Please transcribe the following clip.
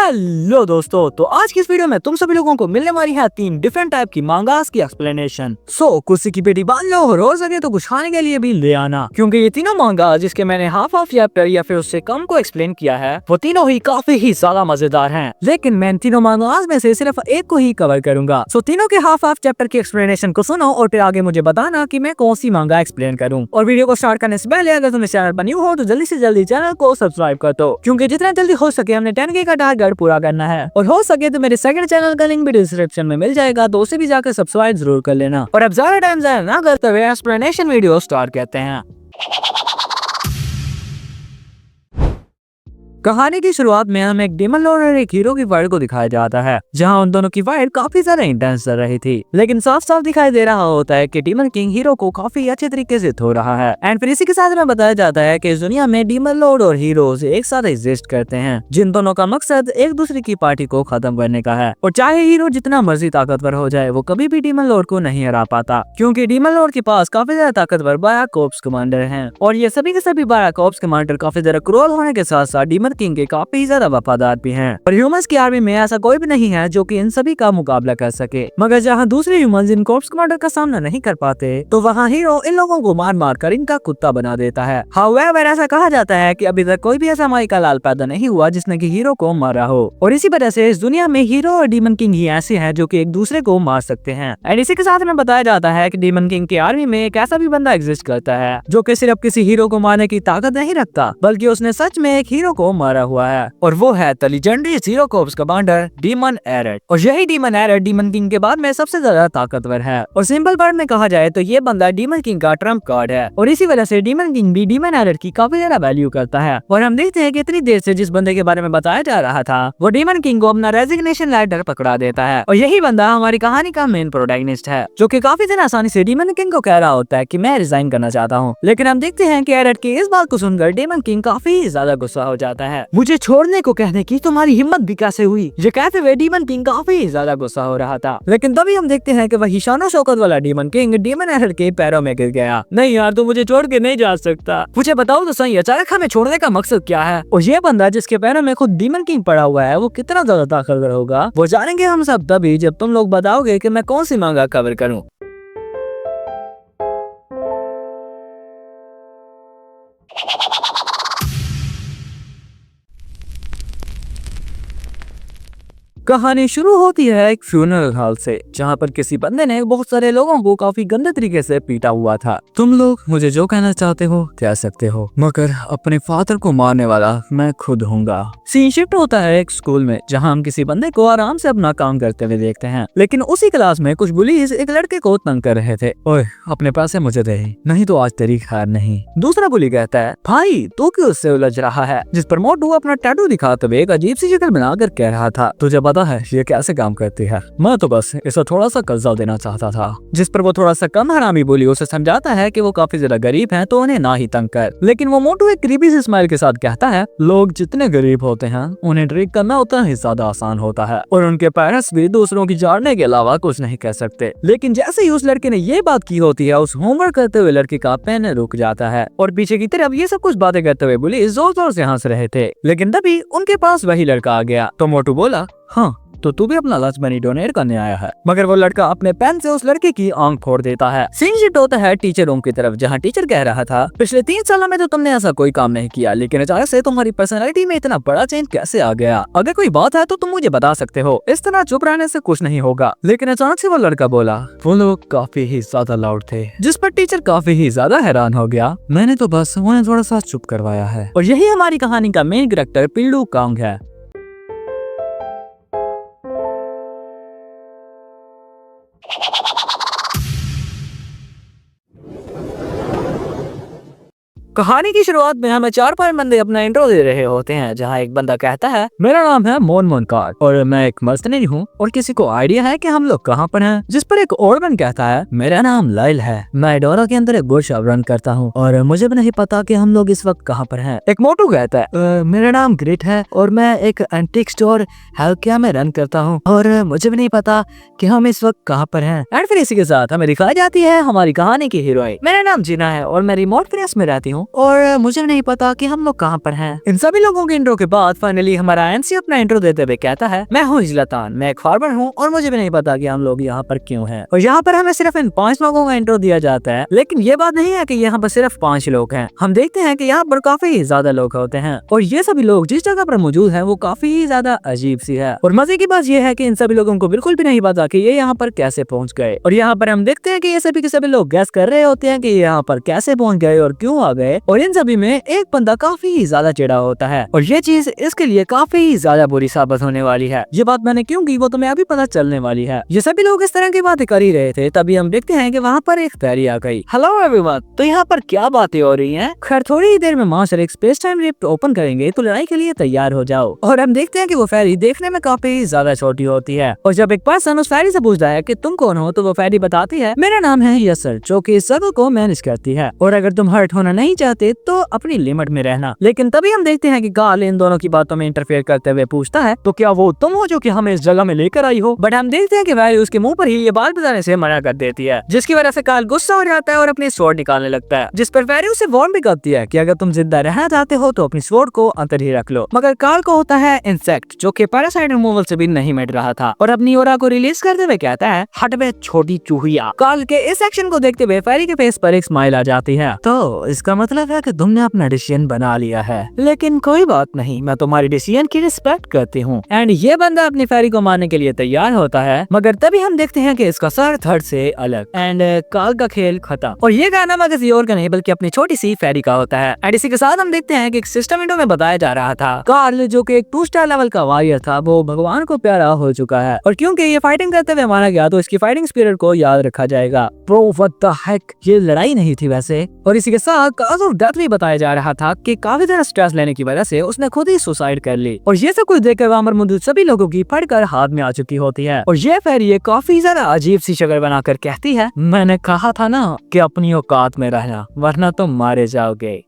Hello दोस्तों, तो आज की इस वीडियो में तुम सभी लोगों को मिलने वाली है 3 डिफरेंट टाइप की मांगास की एक्सप्लेनेशन। कुर्सी की पेटी बांध लो और हो सके तो कुछ खाने के लिए भी ले आना, क्योंकि ये तीनों मांगा जिसके मैंने हाफ चैप्टर या फिर उससे कम को एक्सप्लेन किया है वो तीनों ही काफी ही ज्यादा मजेदार हैं। लेकिन मैं तीनों मांगास में से सिर्फ एक को ही कवर करूंगा। तीनों के हाफ चैप्टर की एक्सप्लेनेशन को सुनो और फिर आगे मुझे बताना कि मैं कौन सी मांगा एक्सप्लेन करूँ। और वीडियो को स्टार्ट करने से पहले अगर तुम इस चैनल पर न्यू हो तो जल्दी से जल्दी चैनल को सब्सक्राइब कर दो, क्योंकि जितना जल्दी हो सके हमने 10K का टारगेट पूरा करना है। और हो सके तो मेरे सेकंड चैनल का लिंक भी डिस्क्रिप्शन में मिल जाएगा, तो उसे भी जाकर सब्सक्राइब जरूर कर लेना। और अब ज्यादा टाइम जाया ना करते हुए एक्सप्लेनेशन वीडियो स्टार्ट करते हैं। कहानी की शुरुआत में हमें एक डीमन लॉर्ड और एक हीरो की फाइट को दिखाया जाता है, जहां उन दोनों की फाइट काफी ज्यादा इंटेंस चल रही थी। लेकिन साफ साफ दिखाई दे रहा होता है कि डीमन किंग हीरो को काफी अच्छे तरीके से धो रहा है। एंड फिर इसी के साथ में बताया जाता है कि इस दुनिया में डीमन लॉर्ड और हीरोज एक साथ एग्जिस्ट करते हैं, जिन दोनों का मकसद एक दूसरे की पार्टी को खत्म करने का है। और चाहे हीरो जितना मर्जी ताकतवर हो जाए, वो कभी भी डीमन लॉर्ड को नहीं हरा पाता, क्योंकि डीमन लॉर्ड के पास काफी ज्यादा ताकतवर 12 कॉर्प्स कमांडर हैं। और ये सभी के सभी 12 कॉर्प्स कमांडर काफी ज्यादा क्रूर होने के साथ साथ डीमन किंग के काफी ज्यादा वफादार भी हैं। और ह्यूमंस की आर्मी में ऐसा कोई भी नहीं है जो कि इन सभी का मुकाबला कर सके। मगर जहां दूसरे ह्यूमंस इन कॉर्प्स कमांडर का सामना नहीं कर पाते, तो वहां हीरो इन लोगों को मार मार कर इनका कुत्ता बना देता है। हाउएवर ऐसा कहा जाता है कि अभी तक कोई भी ऐसा माई का लाल पैदा नहीं हुआ जिसने कि हीरो को मारा हो। और इसी वजह से इस दुनिया में हीरो और डीमन किंग ही ऐसे हैं जो कि एक दूसरे को मार सकते हैं। एंड इसी के साथ में बताया जाता है कि डीमन किंग की आर्मी में एक ऐसा भी बंदा एग्जिस्ट करता है जो कि सिर्फ किसी हीरो को मारने की ताकत नहीं रखता, बल्कि उसने सच में एक हीरो को मारा हुआ है। और वो है legendary zero corps commander demon aerate. और यही डीमन एरेट डीमन किंग के बाद में सबसे ज्यादा ताकतवर है। और सिंपल वर्ड में कहा जाए तो ये बंदा डीमन किंग का ट्रम्प कार्ड है। और इसी वजह से डीमन किंग भी डीमन एरेट की काफी ज्यादा वैल्यू करता है। और हम देखते हैं कि इतनी देर से जिस बंदे के बारे में बताया जा रहा था, वो डीमन किंग को अपना रेजिग्नेशन लेटर पकड़ा देता है। और यही बंदा हमारी कहानी का मेन प्रोटैगनिस्ट है, जो कि काफी ज्यादा आसानी से डीमन किंग को कह रहा होता है कि मैं रिजाइन करना चाहता हूँ। लेकिन हम देखते हैं कि एरेट की इस बात को सुनकर डीमन किंग काफी ज्यादा गुस्सा हो जाता है। मुझे छोड़ने को कहने की तुम्हारी हिम्मत भी कैसे हुई? ये कहते हुए डीमन किंग काफी ज्यादा गुस्सा हो रहा था। लेकिन तभी हम देखते हैं कि वही शानो शौकत वाला डीमन किंग डीमन एरेट के पैरों में गिर गया। नहीं यार, तू मुझे छोड़ के नहीं जा सकता। मुझे बताओ तो सही, अचानक हमें छोड़ने का मकसद क्या है? और ये बंदा जिसके पैरों में खुद डीमन किंग पड़ा हुआ है, वो कितना ज्यादा ताकतवर होगा, वो जानेंगे हम सब तभी जब तुम लोग बताओगे कि मैं कौन सी मांगा कवर करूं। कहानी शुरू होती है एक फ्यूनरल हॉल से, जहाँ पर किसी बंदे ने बहुत सारे लोगों को काफी गंदे तरीके से पीटा हुआ था। तुम लोग मुझे जो कहना चाहते हो कह सकते हो, मगर अपने फादर को मारने वाला मैं खुद हूँगा। सीन शिफ्ट होता है एक स्कूल में, जहाँ हम किसी बंदे को आराम से अपना काम करते हुए देखते हैं। लेकिन उसी क्लास में कुछ बुलीज एक लड़के को तंग कर रहे थे। ओए, अपने पैसे मुझे दे, नहीं तो आज तेरी खैर नहीं। दूसरा बुली कहता है, भाई तू क्यों उससे उलझ रहा है? जिस पर मोटू अपना टैटू दिखाते हुए एक अजीब सी शक्ल बनाकर कह रहा था, तुझे पता है ये कैसे काम करती है? मैं तो बस इसे थोड़ा सा कर्जा देना चाहता था। जिस पर वो थोड़ा सा कम हरामी बोली उसे समझाता है कि वो काफी ज्यादा गरीब हैं, तो उन्हें ना ही तंग कर। लेकिन वो मोटू एक क्रीपी से स्माइल के साथ कहता है, लोग जितने गरीब होते हैं उन्हें ट्रिक करना उतना ही ज्यादा आसान होता है, और उनके पेरेंट्स भी दूसरों की जाड़ने के अलावा कुछ नहीं कह सकते। लेकिन जैसे ही उस लड़के ने ये बात की होती है, उस होमवर्क करते हुए लड़के का पेन रुक जाता है। और पीछे की तरफ ये सब कुछ बातें करते हुए बोली जोर जोर से हंस रहे थे। लेकिन तभी उनके पास वही लड़का आ गया। तो मोटू बोला, हाँ तो तू भी अपना लंच मनी डोनेट करने आया है। मगर वो लड़का अपने पेन से उस लड़के की आंख फोड़ देता है। सीन शिफ्ट होता है टीचर रूम की तरफ, जहाँ टीचर कह रहा था, पिछले 3 सालों में तो तुमने ऐसा कोई काम नहीं किया, लेकिन अचानक से तुम्हारी पर्सनैलिटी में इतना बड़ा चेंज कैसे आ गया? अगर कोई बात है तो तुम मुझे बता सकते हो, इस तरह चुप रहने से कुछ नहीं होगा। लेकिन अचानक से वो लड़का बोला, वो लोग काफी ही ज्यादा लाउड थे। जिस पर टीचर काफी ही ज्यादा हैरान हो गया। मैंने तो बस उन्हें थोड़ा सा चुप करवाया है। और यही हमारी कहानी का मेन कैरेक्टर पिल्लू कांग है। कहानी की शुरुआत में हमें 4-5 बंदे अपना इंट्रो दे रहे होते हैं, जहाँ एक बंदा कहता है, मेरा नाम है मोन मोनकार और मैं एक मर्सनरी हूँ और किसी को आइडिया है कि हम लोग कहाँ पर हैं? जिस पर एक और बंदा कहता है, मेरा नाम लाइल है, मैं डोरा के अंदर एक वर्कशॉप रन करता हूँ और मुझे भी नहीं पता कि हम लोग इस वक्त कहाँ पर हैं। एक मोटू कहता है, मेरा नाम ग्रिट है और मैं एक एंटीक स्टोर हेल्किया में रन करता हूँ और मुझे भी नहीं पता कि हम इस वक्त कहाँ पर हैं। एंड फिर इसी के साथ हमें दिखाई जाती है हमारी कहानी की हीरोइन। मेरा नाम जीना है और मैं रिमोट प्लेस में रहती हूँ हूँ और मुझे नहीं पता कि हम लोग कहाँ पर हैं। इन सभी लोगों के इंट्रो के बाद फाइनली हमारा एनसी अपना इंट्रो देते हुए कहता है, मैं हूँ इजलतान, मैं एक फार्मर हूँ और मुझे भी नहीं पता कि हम लोग यहाँ पर क्यों हैं। और यहाँ पर हमें सिर्फ इन 5 लोगों का इंट्रो दिया जाता है, लेकिन ये बात नहीं है कि यहाँ पर सिर्फ 5 लोग हैं। हम देखते हैं कि यहाँ पर काफी ज्यादा लोग होते हैं और ये सभी लोग जिस जगह पर मौजूद हैं वो काफी ज्यादा अजीब सी है। और मजे की बात यह है कि इन सभी लोगों को बिल्कुल भी नहीं पता कि ये यहाँ पर कैसे पहुँच गए। और यहाँ पर हम देखते हैं कि ये सभी के सभी लोग गैस कर रहे होते हैं कि ये यहाँ पर कैसे पहुँच गए और क्यों आ गए। और इन सभी में एक बंदा काफी ज्यादा चिढ़ा होता है और ये चीज इसके लिए काफी ज्यादा बुरी साबित होने वाली है। ये बात मैंने क्यों की वो तुम्हें अभी पता चलने वाली है। ये सभी लोग इस तरह की बातें कर ही रहे थे, तभी हम देखते हैं कि वहाँ पर एक फेरी आ गई। हेलो एवरीवन, तो यहाँ पर क्या बातें हो रही हैं? खैर थोड़ी ही देर में मास्टर एक स्पेस टाइम लिफ्ट ओपन करेंगे, तो लड़ाई के लिए तैयार हो जाओ। और हम देखते हैं कि वो फेरी देखने में काफी ज्यादा छोटी होती है और जब एक पर्सन उस फेरी से पूछता है कि तुम कौन हो, तो वो फेरी बताती है, मेरा नाम है यसर, जो कि इस जगह को मैनेज करती है और अगर तुम हर्ट होना नहीं चाहते तो अपनी लिमिट में रहना। लेकिन तभी हम देखते हैं कि कार्ल इन दोनों की बातों में इंटरफेयर करते हुए पूछता है, तो क्या वो तुम हो जो कि हमें इस जगह में लेकर आई हो? बट हम देखते हैं कि वैली उसके मुंह पर ही ये बात बताने से मना कर देती है, जिसकी वजह से कार्ल गुस्सा हो जाता है और अपनी स्वॉर्ड निकालने लगता है, जिस पर वैली उसे वार्न भी करती है कि अगर तुम जिंदा रहना चाहते हो तो अपनी स्वॉर्ड को अंदर ही रख लो। मगर कार्ल को होता है इंसेक्ट, जो कि पैरासाइट रिमूवल से भी नहीं मिट रहा था और अपनी ओरा को रिलीज करते हुए कहता है, हट बे छोटी चूहिया। कार्ल के इस एक्शन को देखते हुए फेरी के फेस पर एक स्माइल आ जाती है। तो इसका मतलब है कि तुमने अपना डिसीजन बना लिया है, लेकिन कोई बात नहीं, मैं तुम्हारी डिसीजन की रिस्पेक्ट करती हूँ। एंड ये बंदा अपनी फेरी को मारने के लिए तैयार होता है, मगर तभी हम देखते हैं कि इसका सर थर्ड से अलग एंड कार्ल का खेल खत्म। और ये कारनामा किसी और का नहीं बल्कि अपनी छोटी सी फेरी का होता है। एंड इसी के साथ हम देखते हैं कि एक सिस्टम विंडो में बताया जा रहा था, कार्ल जो कि एक 2 स्टार लेवल का वॉरियर था वो भगवान को प्यारा हो चुका है और क्योंकि ये फाइटिंग करते हुए मारा गया तो इसकी फाइटिंग स्पिरिट को याद रखा जाएगा। प्रो व्हाट द हेक, ये लड़ाई नहीं थी वैसे। और इसी के साथ कॉज ऑफ डेथ भी बताया जा रहा था कि काफी ज्यादा स्ट्रेस लेने की वजह से उसने खुद ही सुसाइड कर ली। और ये सब कुछ देखकर वहां पर मौजूद सभी लोगों की फटकर हाथ में आ चुकी होती है और ये फेरी ये काफी ज्यादा अजीब सी शक्ल बनाकर कहती है, मैंने कहा था ना कि अपनी औकात में रहना वरना तुम मारे जाओगे।